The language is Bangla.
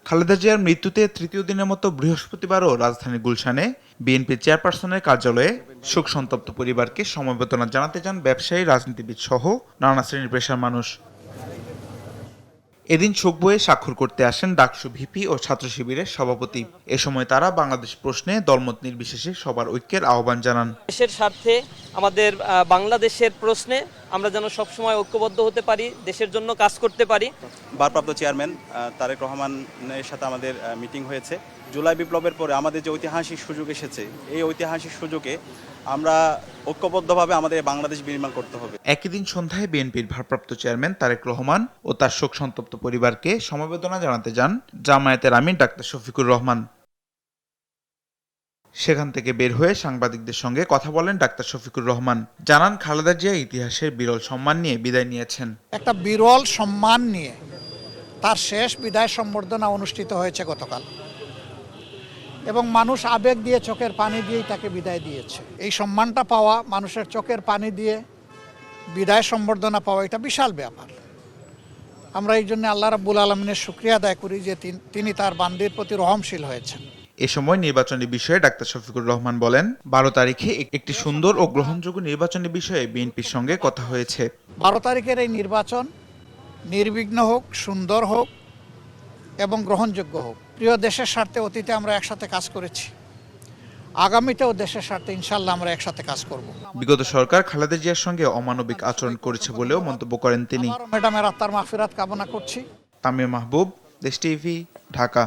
খালেদা জিয়ার মৃত্যুতে তৃতীয় দিনের মতো বৃহস্পতিবারও রাজধানীর গুলশানে বিএনপি চেয়ারপারসনের কার্যালয়ে শোকসন্তপ্ত পরিবারকে সমবেদনা জানাতে যান ব্যবসায়ী, রাজনীতিবিদ সহ নানা শ্রেণীর পেশার মানুষ। এদিন শোক বইয়ে স্বাক্ষর করতে আসেন ডাকসু ভিপি ও ছাত্র শিবিরের সভাপতি। এ সময় তারা বাংলাদেশ প্রশ্নে দলমত নির্বিশেষে সবার ঐক্যের আহ্বান জানান। দেশের স্বার্থে আমাদের বাংলাদেশের প্রশ্নে আমরা যেন সবসময় ঐক্যবদ্ধ হতে পারি, দেশের জন্য কাজ করতে পারি। ভারপ্রাপ্ত চেয়ারম্যান তারেক রহমানের সাথে আমাদের মিটিং হয়েছে। জুলাই বিপ্লবের পরে আমাদের যে ঐতিহাসিক সুযোগ এসেছে, এই ঐতিহাসিক সুযোগে আমরা ঐক্যবদ্ধভাবে আমাদের বাংলাদেশ বিনির্মাণ করতে হবে। একই দিন সন্ধ্যায় বিএনপির ভারপ্রাপ্ত চেয়ারম্যান তারেক রহমান ও তার শোকসন্তপ্ত পরিবারকে সমবেদনা জানাতে যান জামায়াতের আমির ডাক্তার শফিকুর রহমান। সেখান থেকে বের হয়ে সাংবাদিকদের সঙ্গে কথা বলেন ডাক্তার শফিকুর রহমান। জানান, খালেদা জিয়া ইতিহাসের বিরল সম্মান নিয়ে বিদায় নিয়েছেন। একটা বিরল সম্মান নিয়ে তার শেষ বিদায় সম্বর্ধনা অনুষ্ঠিত হয়েছে গতকাল, এবং মানুষ আবেগ দিয়ে, চোখের পানি দিয়েই তাকে বিদায় দিয়েছে। এই সম্মানটা পাওয়া, মানুষের চোখের পানি দিয়ে বিদায় সম্বর্ধনা পাওয়া, এটা বিশাল ব্যাপার। আমরা এই জন্য আল্লাহ রাব্বুল আলামিনের শুকরিয়া আদায় করি যে তিনি তার বান্দির প্রতি রহমশীল হয়েছেন। এ সময় নির্বাচনী বিষয়ে ডাক্তার শফিকুর রহমান বলেন, 12 তারিখে একটি সুন্দর ও গ্রহণযোগ্য নির্বাচনী বিষয়ে বিএনপির সঙ্গে কথা হয়েছে। 12 তারিখের এই নির্বাচন নির্বিঘ্ন হোক, সুন্দর হোক এবং গ্রহণযোগ্য হোক। প্রিয় দেশের স্বার্থে অতীতে আমরা একসাথে কাজ করেছি, আগামীতেও দেশের স্বার্থে ইনশাল্লাহ আমরা একসাথে কাজ করব। বিগত সরকার খালেদা জিয়ার সঙ্গে অমানবিক আচরণ করেছে বলেও মন্তব্য করেন তিনি। ম্যাডামের আত্মার মাগফিরাত কামনা করছি। তামিম মাহবুব, দেশ টিভি, ঢাকা।